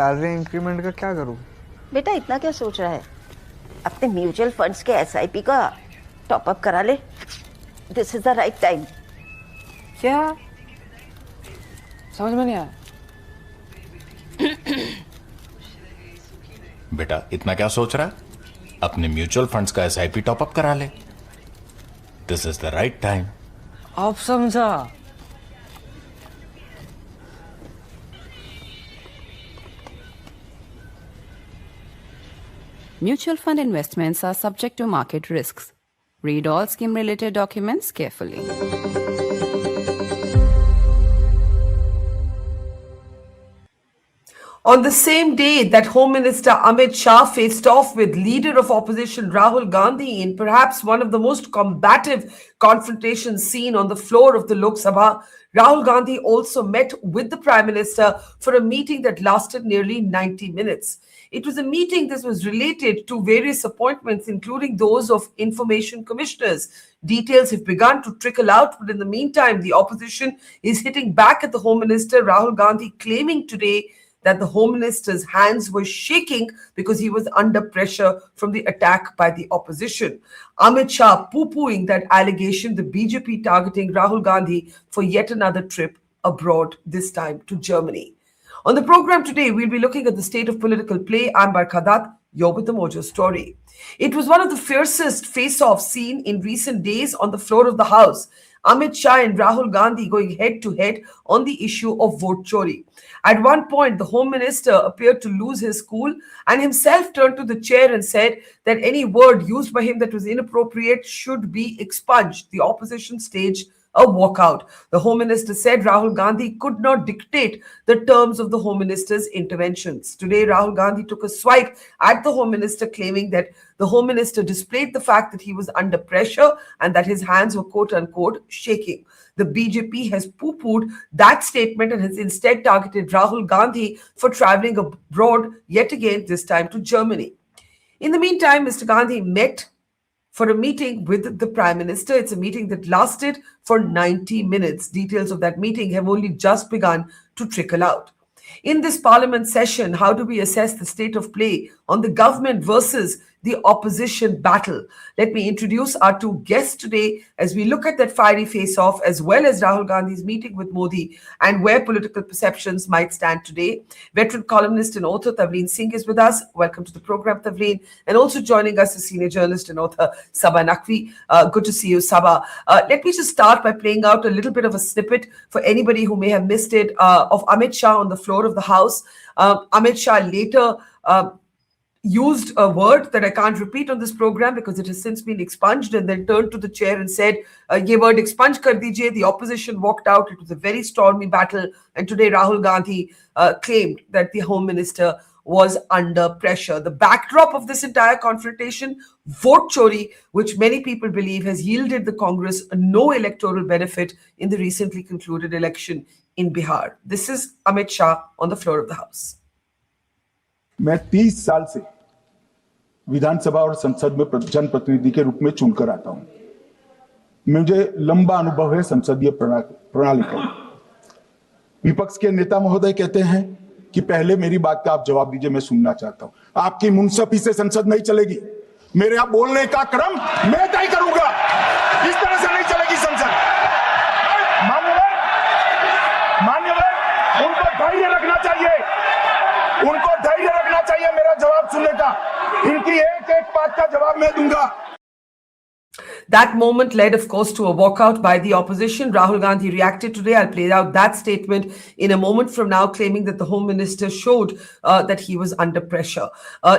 Salary increment का क्या करूँ? बेटा इतना क्या सोच रहा है? अपने म्यूचुअल फंड्स के एसआईपी का टॉप अप करा ले. This is the right time. क्या समझ में नहीं आया. बेटा इतना क्या सोच रहा है? अपने म्यूचुअल फंड्स का एसआईपी टॉप अप करा ले. This is the right time. आप समझा. Mutual fund investments are subject to market risks. Read all scheme-related documents carefully. On the same day that Home Minister Amit Shah faced off with leader of opposition Rahul Gandhi in perhaps one of the most combative confrontations seen on the floor of the Lok Sabha, Rahul Gandhi also met with the Prime Minister for a meeting that lasted nearly 90 minutes. It was a meeting that was related to various appointments, including those of information commissioners. Details have begun to trickle out, but in the meantime, the opposition is hitting back at the Home Minister Rahul Gandhi, claiming today that the Home Minister's hands were shaking because he was under pressure from the attack by the opposition. Amit Shah poo-pooing that allegation, the BJP targeting Rahul Gandhi for yet another trip abroad, this time to Germany. On the program today, we'll be looking at the state of political play. I'm Barkha, you're with the Mojo Story. It was one of the fiercest face-offs seen in recent days on the floor of the House. Amit Shah and Rahul Gandhi going head-to-head on the issue of vote chori. At one point, the Home Minister appeared to lose his cool and himself turned to the chair and said that any word used by him that was inappropriate should be expunged. The opposition staged a walkout. The Home Minister said Rahul Gandhi could not dictate the terms of the Home Minister's interventions. Today, Rahul Gandhi took a swipe at the Home Minister, claiming that the Home Minister displayed the fact that he was under pressure and that his hands were quote-unquote shaking. The BJP has poo-pooed that statement and has instead targeted Rahul Gandhi for traveling abroad yet again, this time to Germany. In the meantime, Mr. Gandhi met for a meeting with the Prime Minister. It's a meeting that lasted for 90 minutes. Details of that meeting have only just begun to trickle out. In this Parliament session, how do we assess the state of play on the government versus the opposition battle? Let me introduce our two guests today as we look at that fiery face-off, as well as Rahul Gandhi's meeting with Modi and where political perceptions might stand today. Veteran columnist and author Tavleen Singh is with us. Welcome to the program, Tavleen. And also joining us is senior journalist and author Saba Naqvi. Good to see you, Saba. Let me just start by playing out a little bit of a snippet for anybody who may have missed it of Amit Shah on the floor of the House. Amit Shah later used a word that I can't repeat on this program because it has since been expunged, and then turned to the chair and said, ye word expunge kar dijiye. The opposition walked out. It was a very stormy battle. And today Rahul Gandhi claimed that the Home Minister was under pressure. The backdrop of this entire confrontation, vote chori, which many people believe has yielded the Congress no electoral benefit in the recently concluded election in Bihar. This is Amit Shah on the floor of the House. मैं 30 साल से विधानसभा और संसद में जनप्रतिनिधि के रूप में चुनकर आता हूं। मुझे लंबा अनुभव है संसदीय प्रणाली का। विपक्ष के नेता महोदय कहते हैं कि पहले मेरी बात का आप जवाब दीजिए, मैं सुनना चाहता हूं। आपकी मुंसफी से संसद नहीं चलेगी। मेरे यहाँ बोलने का क्रम मैं तय करूंगा। इस तरह से नहीं चलेगी संसद। मान्यवर, उनको धैर्य रखना चाहिए। उनको धैर्य रखना चाहिए मेरा जवाब सुनने का। इनकी एक एक बात का जवाब मैं दूंगा। That moment led, of course, to a walkout by the opposition. Rahul Gandhi reacted today. I'll play out that statement in a moment from now, claiming that the Home Minister showed that he was under pressure.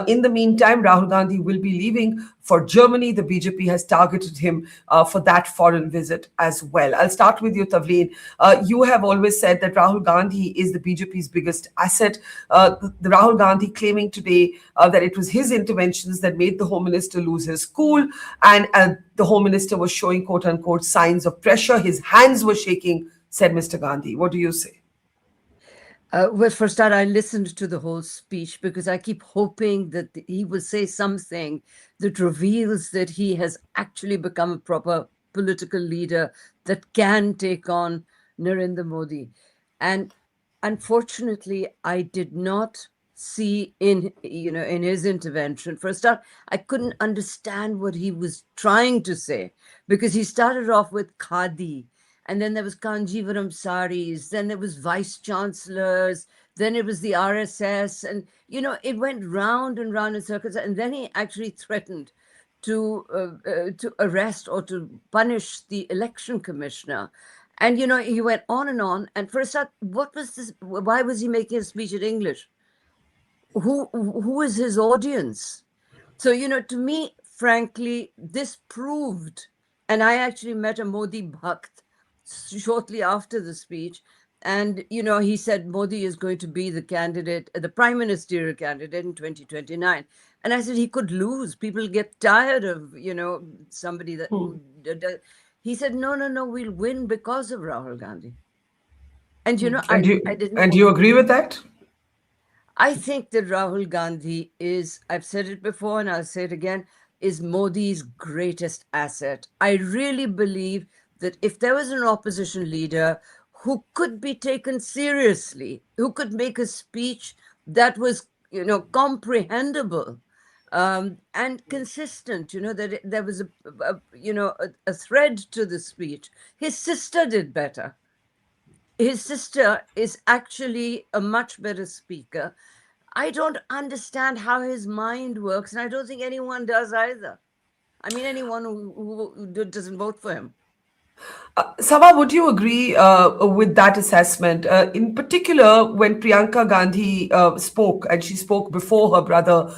In the meantime, Rahul Gandhi will be leaving for Germany. The BJP has targeted him for that foreign visit as well. I'll start with you, Tavleen. You have always said that Rahul Gandhi is the BJP's biggest asset. The Rahul Gandhi claiming today that it was his interventions that made the Home Minister lose his cool, and the Home Minister was showing quote-unquote signs of pressure. His hands were shaking, said Mr. Gandhi. What do you say? Well, for a start, I listened to the whole speech because I keep hoping that he will say something that reveals that he has actually become a proper political leader that can take on Narendra Modi. And unfortunately, I did not see in in his intervention. For a start, I couldn't understand what he was trying to say, because he started off with khadi, and then there was Kanjivaram saris, then there was vice chancellors, then it was the RSS, and it went round and round in circles, and then he actually threatened to arrest or to punish the election commissioner. And he went on. And for a start, what was this? Why was he making a speech in English? Who is his audience? So to me, frankly, this proved, and I actually met a Modi Bhakt shortly after the speech, and he said Modi is going to be the candidate, the prime ministerial candidate in 2029. And I said he could lose. People get tired of somebody that. He said no, we'll win because of Rahul Gandhi. And I didn't. And you agree with that? I think that Rahul Gandhi is, I've said it before and I'll say it again, is Modi's greatest asset. I really believe that if there was an opposition leader who could be taken seriously, who could make a speech that was, comprehensible and consistent, that there was a thread to the speech. His sister did better. His sister is actually a much better speaker. I don't understand how his mind works, and I don't think anyone does either. I mean, anyone who doesn't vote for him. Saba, would you agree with that assessment? In particular, when Priyanka Gandhi spoke, and she spoke before her brother,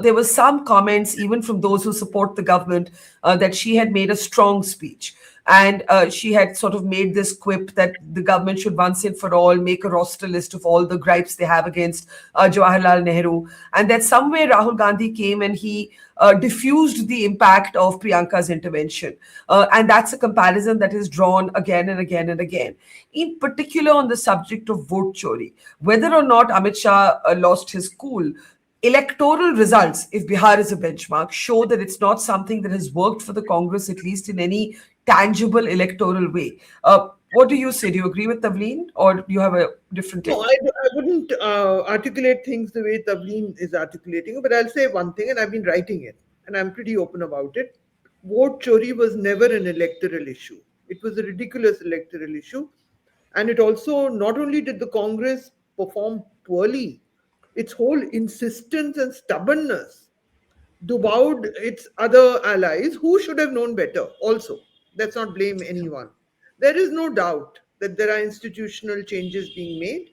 there were some comments, even from those who support the government, that she had made a strong speech. And she had sort of made this quip that the government should once and for all make a roster list of all the gripes they have against Jawaharlal Nehru. And that somewhere Rahul Gandhi came and he diffused the impact of Priyanka's intervention. And that's a comparison that is drawn again and again and again. In particular on the subject of vote chori, whether or not Amit Shah lost his cool, electoral results, if Bihar is a benchmark, show that it's not something that has worked for the Congress, at least in any tangible electoral way. What do you say? Do you agree with Tavleen, or do you have a different take? No, I wouldn't articulate things the way Tavleen is articulating it, but I'll say one thing, and I've been writing it, and I'm pretty open about it. Vote chori was never an electoral issue. It was a ridiculous electoral issue. And it also, not only did the Congress perform poorly, its whole insistence and stubbornness devoured its other allies who should have known better also. Let's not blame anyone. There is no doubt that there are institutional changes being made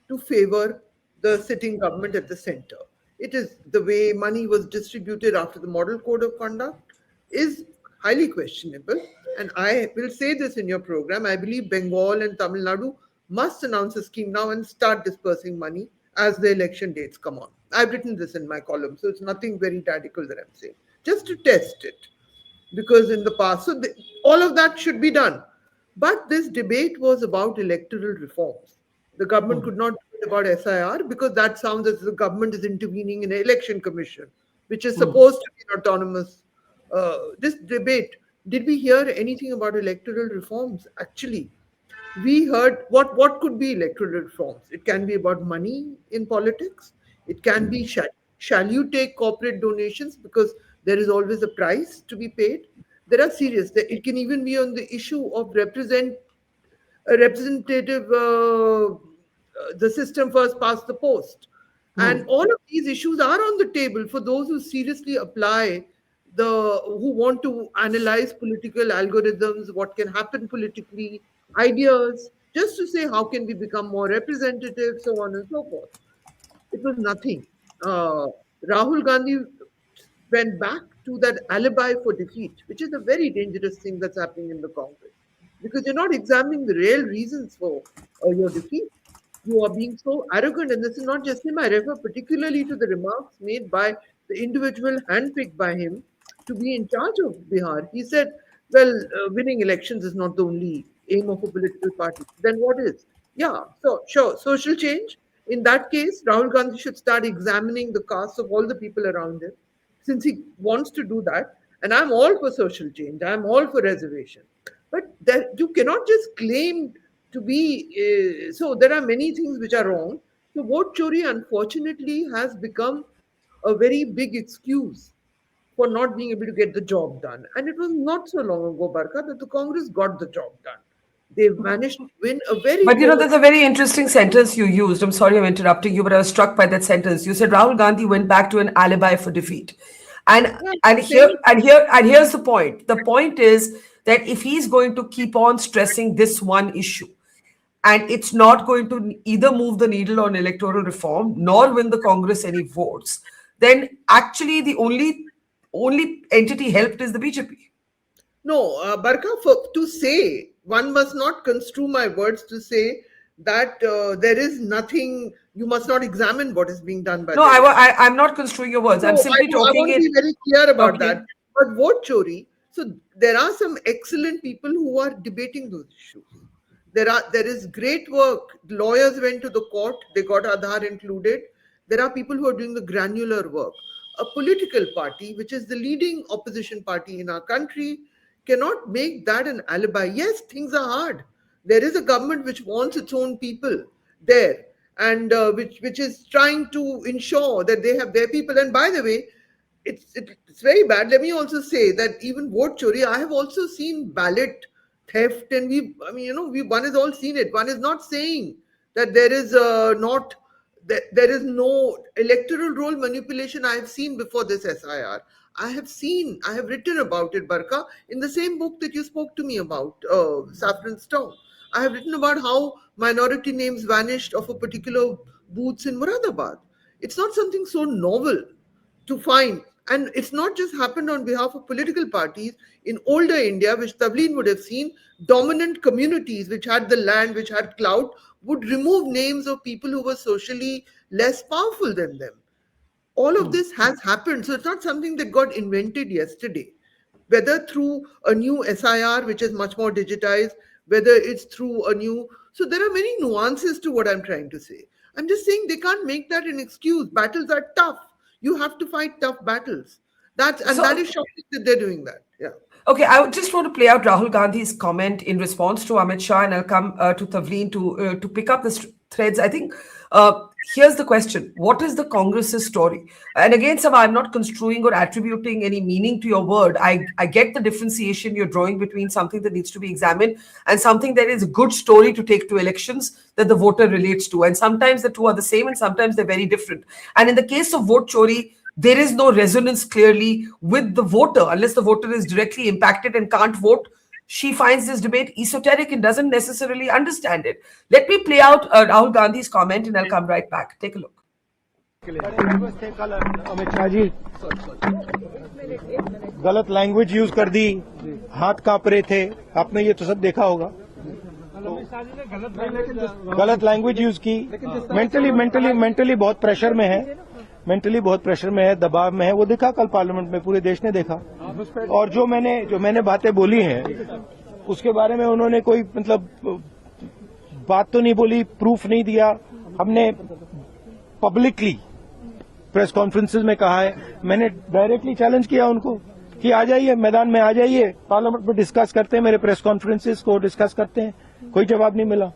to favor the sitting government at the center. It is the way money was distributed after the model code of conduct is highly questionable. And I will say this in your program. I believe Bengal and Tamil Nadu must announce a scheme now and start dispersing money as the election dates come on. I've written this in my column, so it's nothing very radical that I'm saying, just to test it. Because in the past, all of that should be done. But this debate was about electoral reforms. The government could not do it about SIR because that sounds as the government is intervening in an election commission, which is supposed to be autonomous. This debate, did we hear anything about electoral reforms? Actually, we heard what could be electoral reforms. It can be about money in politics. It can be shall you take corporate donations because there is always a price to be paid. There are serious. It can even be on the issue of representative. The system first past the post, and all of these issues are on the table for those who seriously apply who want to analyze political algorithms, what can happen politically, ideas, just to say how can we become more representative, so on and so forth. It was nothing. Rahul Gandhi went back to that alibi for defeat, which is a very dangerous thing that's happening in the Congress, because you're not examining the real reasons for your defeat. You are being so arrogant, and this is not just him. I refer particularly to the remarks made by the individual handpicked by him to be in charge of Bihar. He said, well, winning elections is not the only aim of a political party. Then what is? Yeah, so sure, social change. In that case, Rahul Gandhi should start examining the caste of all the people around him, since he wants to do that. And I'm all for social change. I'm all for reservation. But you cannot just claim to be, so there are many things which are wrong. So vote chori, unfortunately, has become a very big excuse for not being able to get the job done. And it was not so long ago, Barkha, that the Congress got the job done. They managed to win a very But you know, low. there's a very interesting sentence you used. I'm sorry I'm interrupting you, but I was struck by that sentence. You said Rahul Gandhi went back to an alibi for defeat. And Yeah, and here saying, and here and here's the point. The point is that if he's going to keep on stressing this one issue, and it's not going to either move the needle on electoral reform nor win the Congress any votes, then actually the only entity helped is the BJP. no, Barkha, to say, one must not construe my words to say that there is nothing, you must not examine what is being done by No, the electorate. I'm not construing your words. So I'm simply I talking want to it. be very clear about Okay. that. But vote chori, so there are some excellent people who are debating those issues. There is great work. Lawyers went to the court, they got Aadhaar included. There are people who are doing the granular work. A political party, which is the leading opposition party in our country, cannot make that an alibi. Yes, things are hard. There is a government which wants its own people there, and which is trying to ensure that they have their people. And by the way, it's very bad. Let me also say that even vote chori, I have also seen ballot theft, and one has all seen it. One is not saying that there is not that there is no electoral roll manipulation. I have seen before this SIR. I have written about it, Barkha, in the same book that you spoke to me about, Saffron Storm. I have written about how minority names vanished of a particular booths in Muradabad. It's not something so novel to find. And it's not just happened on behalf of political parties. In older India, which Tavleen would have seen, dominant communities which had the land, which had clout, would remove names of people who were socially less powerful than them. All of this has happened. So it's not something that got invented yesterday, whether through a new SIR, which is much more digitized, whether it's through a new. So there are many nuances to what I'm trying to say. I'm just saying they can't make that an excuse. Battles are tough. You have to fight tough battles. That So is shocking that they're doing that. Yeah. okay, I would just want to play out Rahul Gandhi's comment in response to Amit Shah, and I'll come to Tavleen to pick up the threads. I think here's the question: what is the Congress's story? And again, Saba, I'm not construing or attributing any meaning to your word. I get the differentiation you're drawing between something that needs to be examined and something that is a good story to take to elections that the voter relates to. And sometimes the two are the same, and sometimes they're very different. And in the case of vote chori, there is no resonance clearly with the voter unless the voter is directly impacted and can't vote. She finds this debate esoteric and doesn't necessarily understand it. Let me play out Rahul Gandhi's comment and I'll come right back. Take a look. Amit Shah ji गलत language use कर दी, हाथ कांप रहे थे, आपने ये तो सब देखा होगा. गलत लैंग्वेज यूज की, मेंटली बहुत प्रेशर में है, दबाव में है. वो देखा कल पार्लियामेंट में, पूरे देश ने देखा. और जो मैंने बातें बोली हैं उसके बारे में उन्होंने कोई बात तो नहीं बोली, प्रूफ नहीं दिया. हमने पब्लिकली प्रेस कॉन्फ्रेंसेस में कहा है. मैंने डायरेक्टली चैलेंज किया उनको कि आ जाइए, मैदान में आ जाइए, पार्लियामेंट में डिस्कस करते हैं, मेरे प्रेस कॉन्फ्रेंसेस को डिस्कस करते हैं. कोई जवाब नहीं मिला.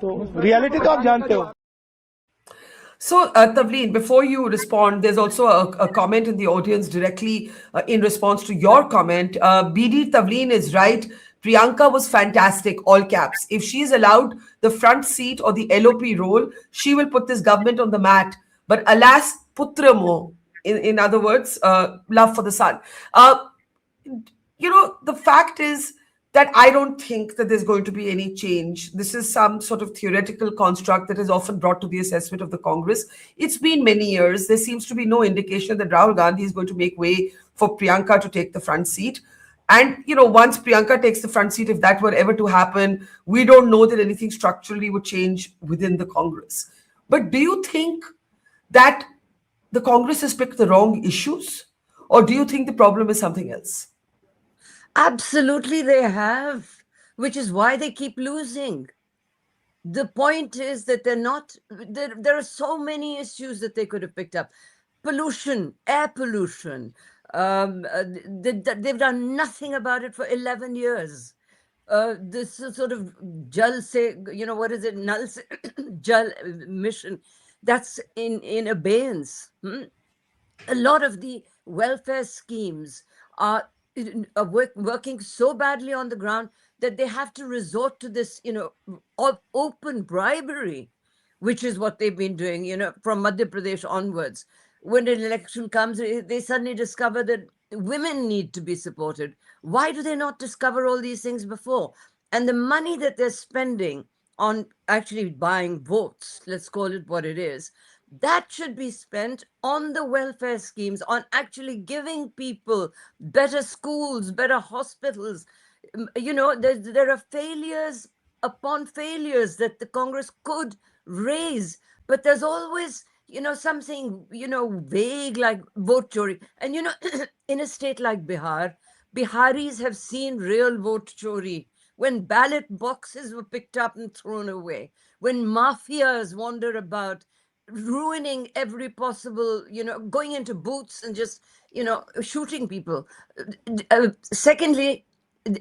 तो रियलिटी तो आप जानते हो. So, Tavleen, before you respond, there's also a comment in the audience directly in response to your comment. BD Tavleen is right. Priyanka was fantastic, all caps. If she's allowed the front seat or the LOP role, she will put this government on the mat. But alas, putra mo, in other words, love for the son. The fact is that I don't think that there's going to be any change. This is some sort of theoretical construct that is often brought to the assessment of the Congress. It's been many years. There seems to be no indication that Rahul Gandhi is going to make way for Priyanka to take the front seat. And, once Priyanka takes the front seat, if that were ever to happen, we don't know that anything structurally would change within the Congress. But do you think that the Congress has picked the wrong issues? Or do you think the problem is something else? Absolutely, they have, which is why they keep losing. The point is that they're not, there are so many issues that they could have picked up. Pollution, air pollution. They've done nothing about it for 11 years. this sort of jal se, what is it, nal se, jal mission that's in abeyance. A lot of the welfare schemes are, working so badly on the ground that they have to resort to this, open bribery, which is what they've been doing, from Madhya Pradesh onwards. When an election comes, they suddenly discover that women need to be supported. Why do they not discover all these things before? And the money that they're spending on actually buying votes, let's call it what it is, that should be spent on the welfare schemes, on actually giving people better schools, better hospitals. There are failures upon failures that the Congress could raise, but there's always, something, vague like vote chori. And, in a state like Bihar, Biharis have seen real vote chori. When ballot boxes were picked up and thrown away, when mafias wander about, ruining every possible, going into booths and just, shooting people. Secondly,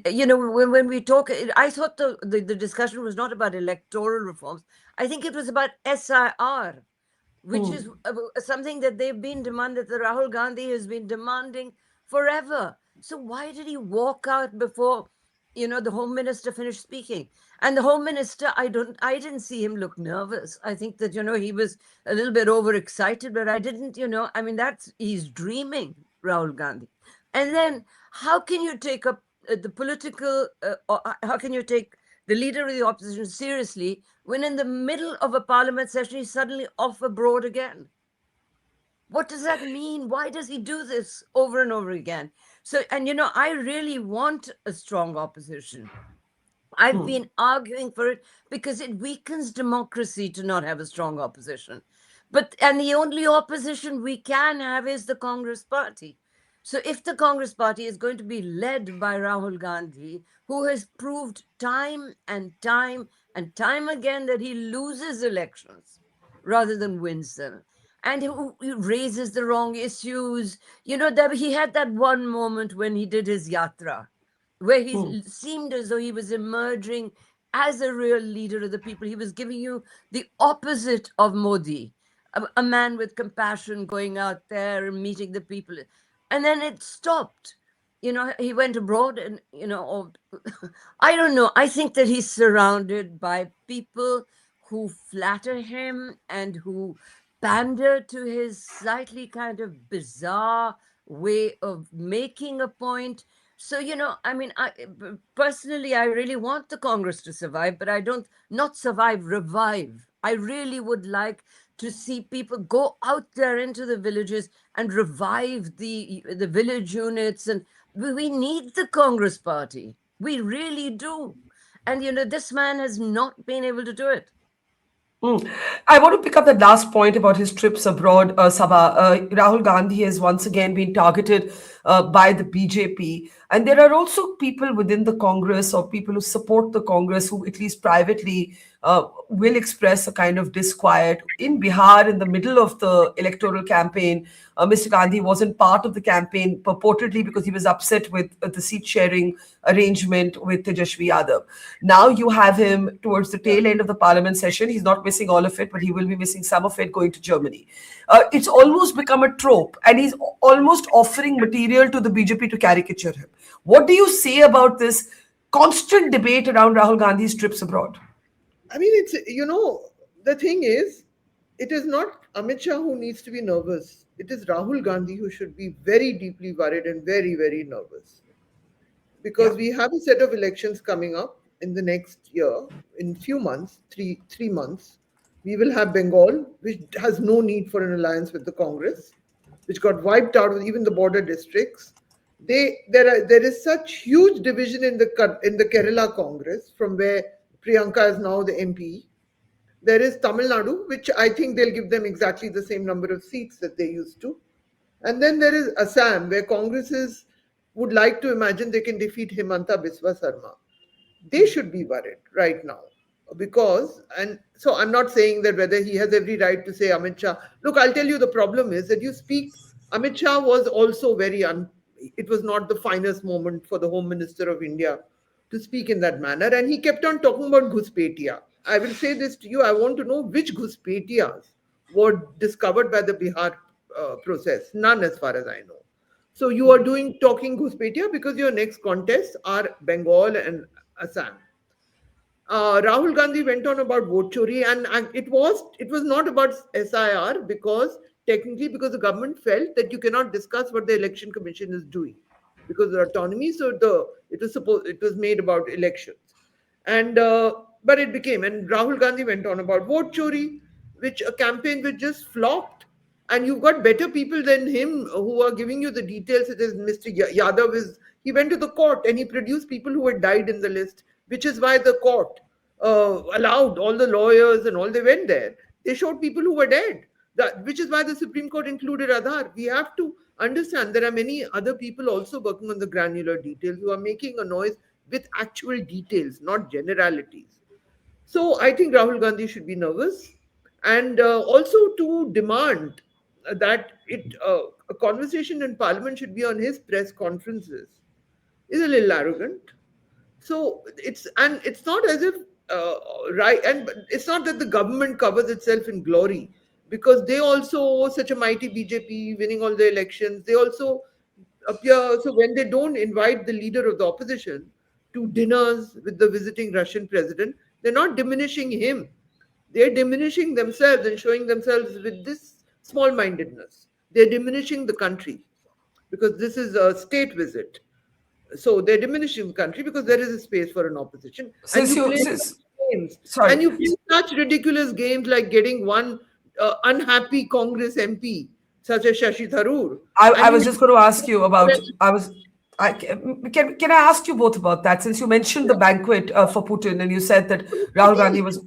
when we talk, I thought the discussion was not about electoral reforms. I think it was about SIR, which is something that they've been demanded, that Rahul Gandhi has been demanding forever. So why did he walk out before, the Home Minister finished speaking? And the Home Minister, I didn't see him look nervous. I think that, he was a little bit overexcited, but I didn't, he's dreaming, Rahul Gandhi. And then how can you take up the political, or how can you take the leader of the opposition seriously when in the middle of a parliament session he's suddenly off abroad again? What does that mean? Why does he do this over and over again? So, and I really want a strong opposition. I've been arguing for it because it weakens democracy to not have a strong opposition. And the only opposition we can have is the Congress party. So if the Congress party is going to be led by Rahul Gandhi, who has proved time and time and time again that he loses elections rather than wins them, and he raises the wrong issues, that he had that one moment when he did his Yatra, where he seemed as though he was emerging as a real leader of the people. He was giving you the opposite of Modi, a man with compassion going out there and meeting the people. And then it stopped. He went abroad and, I don't know. I think that he's surrounded by people who flatter him and who pander to his slightly kind of bizarre way of making a point. So, personally, I really want the Congress to survive, but I don't, not survive, revive. I really would like to see people go out there into the villages and revive the village units. And we need the Congress party. We really do. And, this man has not been able to do it. I want to pick up that last point about his trips abroad, Saba. Rahul Gandhi has once again been targeted by the BJP. And there are also people within the Congress or people who support the Congress who, at least privately, will express a kind of disquiet. In Bihar, in the middle of the electoral campaign, Mr. Gandhi wasn't part of the campaign purportedly because he was upset with the seat sharing arrangement with Tejashwi Yadav. Now you have him towards the tail end of the parliament session. He's not missing all of it, but he will be missing some of it going to Germany. It's almost become a trope, and he's almost offering material to the BJP to caricature him. What do you say about this constant debate around Rahul Gandhi's trips abroad? I mean, it's, the thing is, it is not Amit Shah who needs to be nervous. It is Rahul Gandhi who should be very deeply worried and very, very nervous. Because we have a set of elections coming up in the next year, in few months, three months. We will have Bengal, which has no need for an alliance with the Congress, which got wiped out with even the border districts. There is such huge division in the Kerala Congress, from where Priyanka is now the MP. There is Tamil Nadu, which I think they'll give them exactly the same number of seats that they used to. And then there is Assam, where Congresses would like to imagine they can defeat Himanta Biswa Sarma. They should be worried right now. Because, and so I'm not saying that whether he has every right to say Amit Shah. Look, I'll tell you, the problem is that you speak, Amit Shah was also it was not the finest moment for the Home Minister of India to speak in that manner. And he kept on talking about Ghuspetia. I will say this to you. I want to know which Ghuspetias were discovered by the Bihar process. None, as far as I know. So you are talking Ghuspetia because your next contests are Bengal and Assam. Rahul Gandhi went on about vote chori, and it was not about SIR because the government felt that you cannot discuss what the election commission is doing because of autonomy. So it was made about elections, and but it became, and Rahul Gandhi went on about vote chori, which a campaign which just flopped, and you've got better people than him who are giving you the details. It is Mr. Yadav he went to the court and he produced people who had died in the list, which is why the court allowed all the lawyers and all, they went there. They showed people who were dead, which is why the Supreme Court included Aadhaar. We have to understand there are many other people also working on the granular details who are making a noise with actual details, not generalities. So I think Rahul Gandhi should be nervous, and also to demand that a conversation in Parliament should be on his press conferences is a little arrogant. So it's not as if right, and it's not that the government covers itself in glory, because they also, such a mighty BJP winning all the elections, they also appear. So when they don't invite the leader of the opposition to dinners with the visiting Russian president, they're not diminishing him. They're diminishing themselves and showing themselves with this small-mindedness. They're diminishing the country because this is a state visit. So they're diminishing the country because there is a space for an opposition. And you play such ridiculous games like getting one unhappy Congress MP, such as Shashi Tharoor. I was just going to ask you about. Can I ask you both about that? Since you mentioned the banquet for Putin, and you said that Rahul Gandhi was.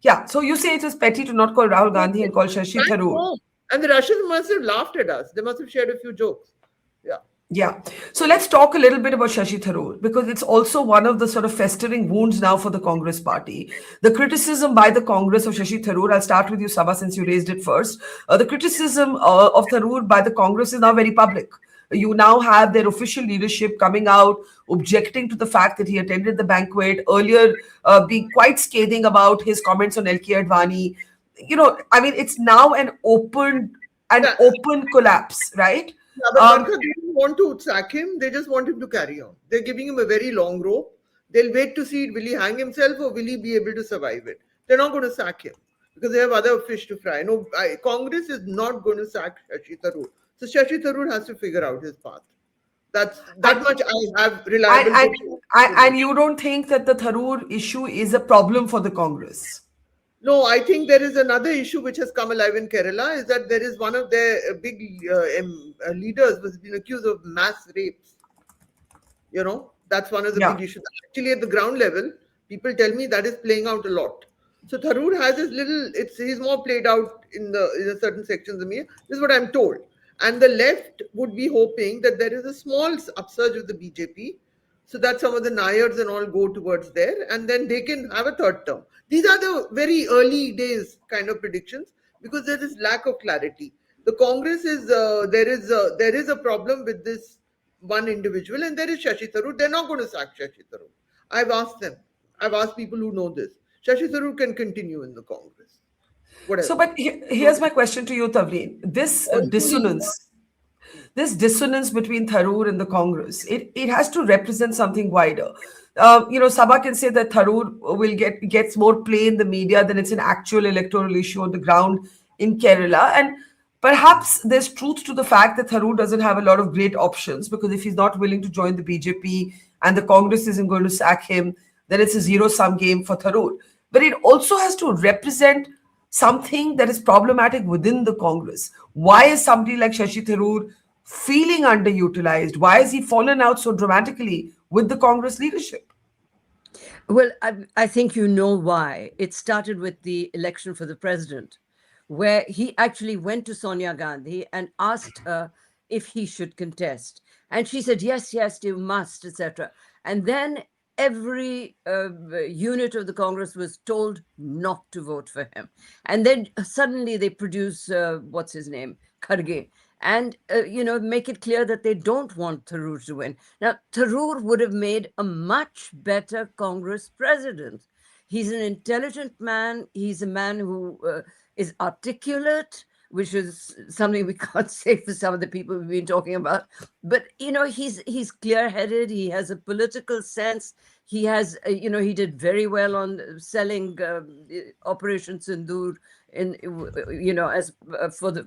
Yeah, so you say it is petty to not call Rahul Gandhi and call Shashi Tharoor. And the Russians must have laughed at us. They must have shared a few jokes. Yeah. Yeah. So let's talk a little bit about Shashi Tharoor, because it's also one of the sort of festering wounds now for the Congress party. The criticism by the Congress of Shashi Tharoor, I'll start with you, Saba, since you raised it first. The criticism of Tharoor by the Congress is now very public. You now have their official leadership coming out, objecting to the fact that he attended the banquet, earlier being quite scathing about his comments on LK Advani. You know, I mean, it's now an open collapse, right? Yeah, but Barkha, they don't want to sack him. They just want him to carry on. They're giving him a very long rope. They'll wait to see, will he hang himself or will he be able to survive it? They're not going to sack him because they have other fish to fry. No, Congress is not going to sack Shashi Tharoor. So Shashi Tharoor has to figure out his path. That much I have reliable. And you don't think that the Tharoor issue is a problem for the Congress? No, I think there is another issue which has come alive in Kerala, is that there is one of their big leaders who has been accused of mass rapes. You know, that's one of the big issues. Actually, at the ground level, people tell me that is playing out a lot. So Tharoor has his little, he's more played out in certain sections of me. This is what I'm told. And the left would be hoping that there is a small upsurge of the BJP, so that some of the Nayars and all go towards there, and then they can have a third term. These are the very early days kind of predictions, because there is lack of clarity. The Congress is, there is a problem with this one individual, and there is Shashi Tharoor. They're not going to sack Shashi Tharoor. I've asked them. I've asked people who know this. Shashi Tharoor can continue in the Congress. Whatever. So, but here's my question to you, Tavleen. This dissonance between Tharoor and the Congress, it has to represent something wider. Saba can say that Tharoor gets more play in the media than it's an actual electoral issue on the ground in Kerala. And perhaps there's truth to the fact that Tharoor doesn't have a lot of great options, because if he's not willing to join the BJP and the Congress isn't going to sack him, then it's a zero-sum game for Tharoor. But it also has to represent something that is problematic within the Congress. Why is somebody like Shashi Tharoor feeling underutilized? Why has he fallen out so dramatically with the Congress leadership? Well, I think you know why. It started with the election for the president, where he actually went to Sonia Gandhi and asked her if he should contest. And she said, yes, you must, etc. And then every unit of the Congress was told not to vote for him. And then suddenly they produce, what's his name, Kharge, and, make it clear that they don't want Tharoor to win. Now, Tharoor would have made a much better Congress president. He's an intelligent man. He's a man who is articulate, which is something we can't say for some of the people we've been talking about. But, he's clear-headed. He has a political sense. He has, he did very well on selling Operation Sindoor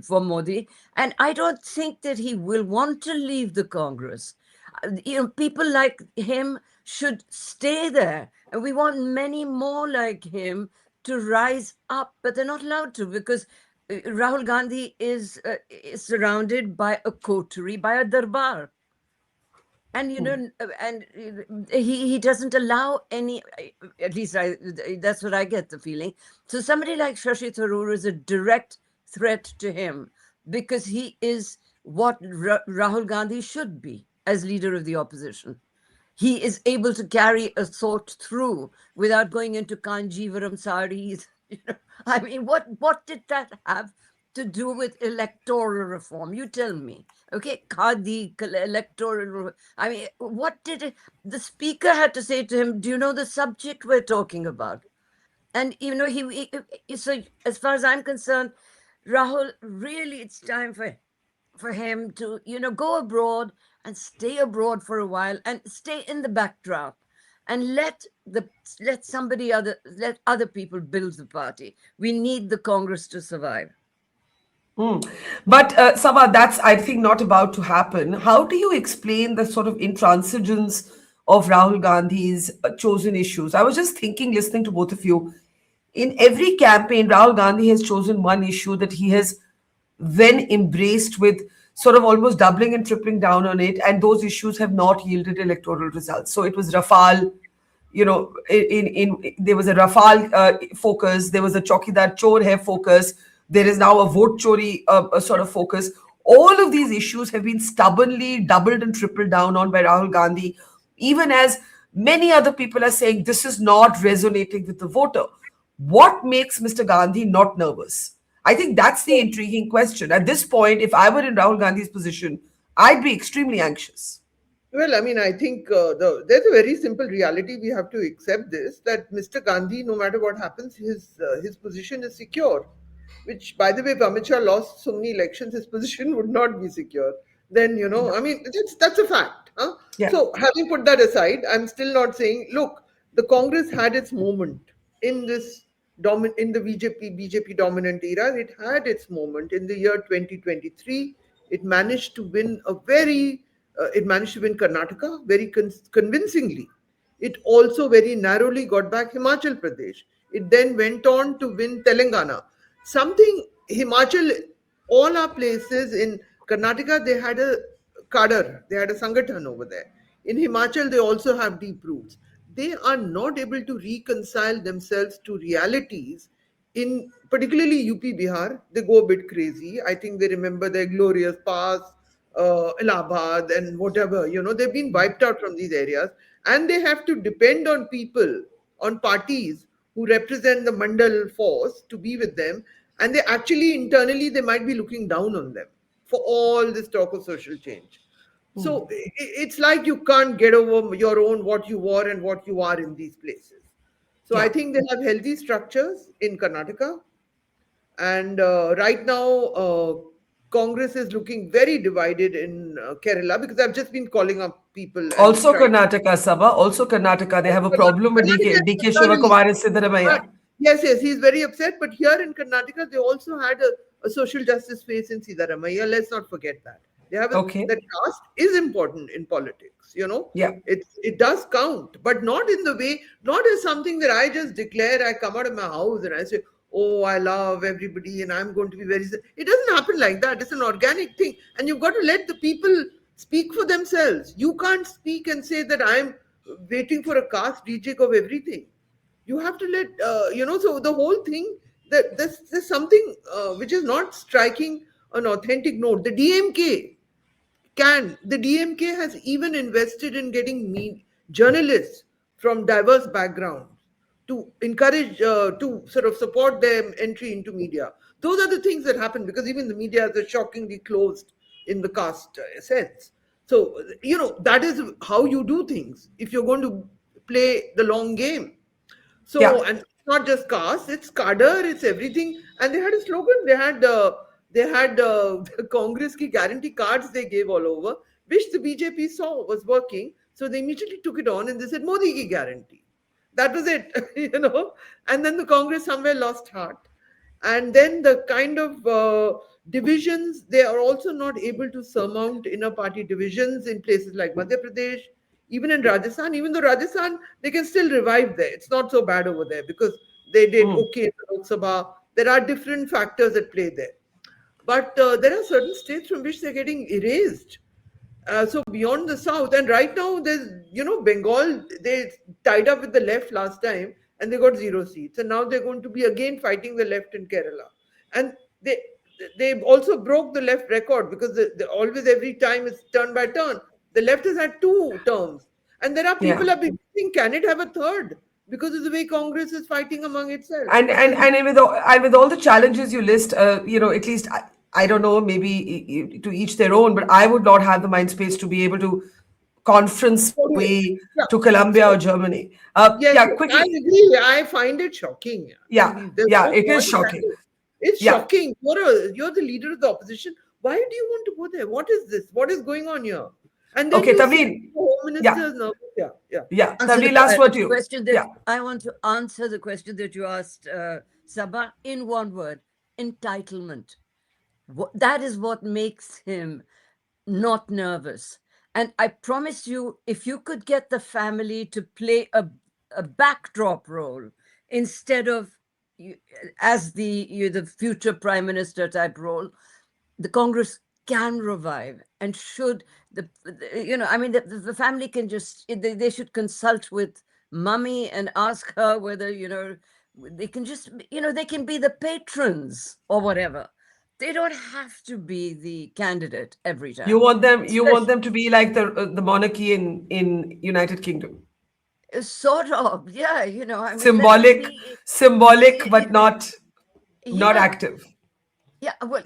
for Modi. And I don't think that he will want to leave the Congress. People like him should stay there. And we want many more like him to rise up, but they're not allowed to because Rahul Gandhi is surrounded by a coterie, by a darbar. And, and he doesn't allow any, at least that's what I get the feeling. So somebody like Shashi Tharoor is a direct threat to him because he is what Rahul Gandhi should be as leader of the opposition. He is able to carry a thought through without going into Kanjivaram saris. I mean, what did that have to do with electoral reform? You tell me. Okay, Khadi, electoral. I mean, what did the speaker had to say to him? Do you know the subject we're talking about? And he so as far as I'm concerned, Rahul, really, it's time for him to go abroad and stay abroad for a while and stay in the backdrop and let other people build the party. We need the Congress to survive. But Saba, that's, I think, not about to happen. How do you explain the sort of intransigence of Rahul Gandhi's chosen issues? I was just thinking, listening to both of you, in every campaign, Rahul Gandhi has chosen one issue that he has then embraced with sort of almost doubling and tripling down on it, and those issues have not yielded electoral results. So it was Rafale, there was a Rafale focus, there was a Chaukidar Chor Hai focus, there is now a vote chori sort of focus. All of these issues have been stubbornly doubled and tripled down on by Rahul Gandhi, even as many other people are saying this is not resonating with the voter. What makes Mr. Gandhi not nervous? I think that's the intriguing question. At this point, if I were in Rahul Gandhi's position, I'd be extremely anxious. Well, I mean, I think there's a very simple reality. We have to accept this, that Mr. Gandhi, no matter what happens, his position is secure. Which, by the way, if Amit Shah lost so many elections, his position would not be secure. Then, I mean, that's a fact. Huh? Yeah. So, having put that aside, I'm still not saying, look, the Congress had its moment in this in the BJP dominant era. It had its moment in the year 2023. It managed to win Karnataka very convincingly. It also very narrowly got back Himachal Pradesh. It then went on to win Telangana. Himachal, all our places in Karnataka, they had a cadre, they had a sangathan over there. In Himachal, they also have deep roots. They are not able to reconcile themselves to realities. In particularly UP, Bihar, they go a bit crazy. I think they remember their glorious past, Allahabad and whatever. They've been wiped out from these areas, and they have to depend on people, on parties who represent the Mandal force to be with them, and they actually internally they might be looking down on them for all this talk of social change. So it's like you can't get over your own what you were and what you are in these places. So I think they have healthy structures in Karnataka, and right now Congress is looking very divided in Kerala, because I've just been calling up people. Also Karnataka, Saba. Also Karnataka. They have a problem with DK Shivakumar and Siddaramaiah. Yes, he's very upset. But here in Karnataka, they also had a social justice face in Siddaramaiah. Let's not forget that. They have that caste is important in politics. Yeah. It does count, but not in the way, not as something that I just declare. I come out of my house and I say, oh, I love everybody and I'm going to be very... It doesn't happen like that. It's an organic thing. And you've got to let the people speak for themselves. You can't speak and say that I'm waiting for a caste reject of everything. You have to let, so the whole thing, that there's something which is not striking an authentic note. The DMK has even invested in getting journalists from diverse backgrounds to encourage, to sort of support their entry into media. Those are the things that happen, because even the media is shockingly closed in the caste sense. So, that is how you do things if you're going to play the long game. So, and it's not just caste, it's cadre, it's everything. And they had a slogan. They had the Congress ki guarantee cards they gave all over, which the BJP saw was working. So they immediately took it on and they said Modi ki guarantee. That was it, And then the Congress somewhere lost heart. And then the kind of divisions, they are also not able to surmount inner party divisions in places like Madhya Pradesh, even in Rajasthan. Even though Rajasthan, they can still revive there. It's not so bad over there because they did okay in Lok Sabha. There are different factors at play there. But there are certain states from which they're getting erased. So beyond the south, and right now there's, Bengal, they tied up with the left last time and they got 0 seats. And now they're going to be again fighting the left in Kerala. And they also broke the left record because always every time it's turn by turn. The left has had 2 terms. And there are people have been thinking, can it have a third? Because of the way Congress is fighting among itself. And with all the challenges you list, at least I don't know, maybe to each their own, but I would not have the mind space to be able to conference way to Colombia or Germany. Quickly. I agree. I find it shocking. It is shocking. It's shocking. You're the leader of the opposition. Why do you want to go there? What is this? What is going on here? And then Tavleen. Home Minister is nervous. Tavleen, last word to you. I want to answer the question that you asked, Saba, in one word: entitlement. That is what makes him not nervous. And I promise you, if you could get the family to play a backdrop role instead of as the future prime minister type role, the Congress can revive and should. The family can just, they should consult with mummy and ask her whether, they can just, they can be the patrons or whatever. They don't have to be the candidate every time. You want them to be like the monarchy in United Kingdom. Sort of, yeah. Symbolic, but not active. Yeah, well,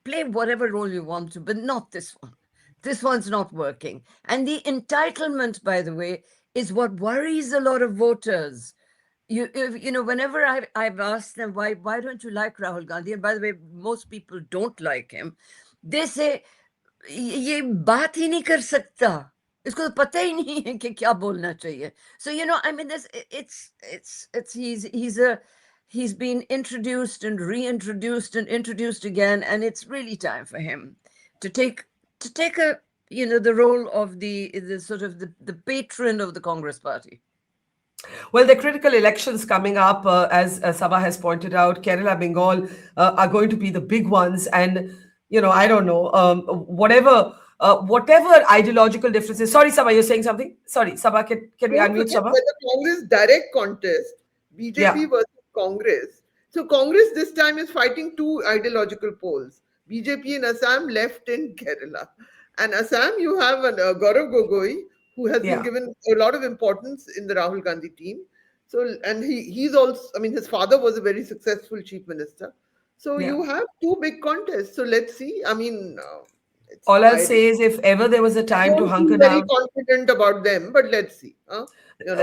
play whatever role you want to, but not this one. This one's not working. And the entitlement, by the way, is what worries a lot of voters. Whenever I've asked them, why don't you like Rahul Gandhi? And by the way, most people don't like him. They say, ye baat hi nahi kar sakta. Isko to pata hi nahi hai ki kya bolna chahiye. So, he's been introduced and reintroduced and introduced again, and it's really time for him to take the role of the sort of the patron of the Congress party. Well, the critical elections coming up, as Saba has pointed out, Kerala, Bengal are going to be the big ones. And, I don't know, whatever ideological differences. Sorry, Saba, you're saying something? Sorry, Saba, can we unmute Saba? When the Congress direct contest, BJP versus Congress. So Congress this time is fighting 2 ideological poles. BJP in Assam, left in Kerala. And Assam, you have Gaurav Gogoi, who has been given a lot of importance in the Rahul Gandhi team. So, and he's also, his father was a very successful chief minister. So you have 2 big contests. So let's see. All I'll say is, if ever there was a time to hunker down, very confident about them, but let's see.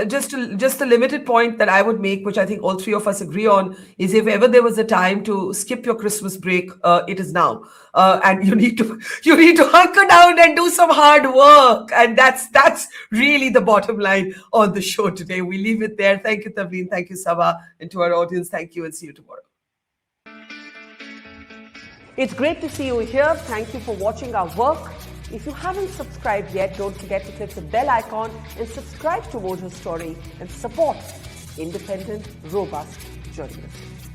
Just the limited point that I would make, which I think all 3 of us agree on, is if ever there was a time to skip your Christmas break, it is now. And you need to hunker down and do some hard work. And that's really the bottom line on the show today. We leave it there. Thank you, Tavleen. Thank you, Saba. And to our audience, thank you, and see you tomorrow. It's great to see you here. Thank you for watching our work. If you haven't subscribed yet, don't forget to click the bell icon and subscribe to Mojo Story and support independent, robust journalism.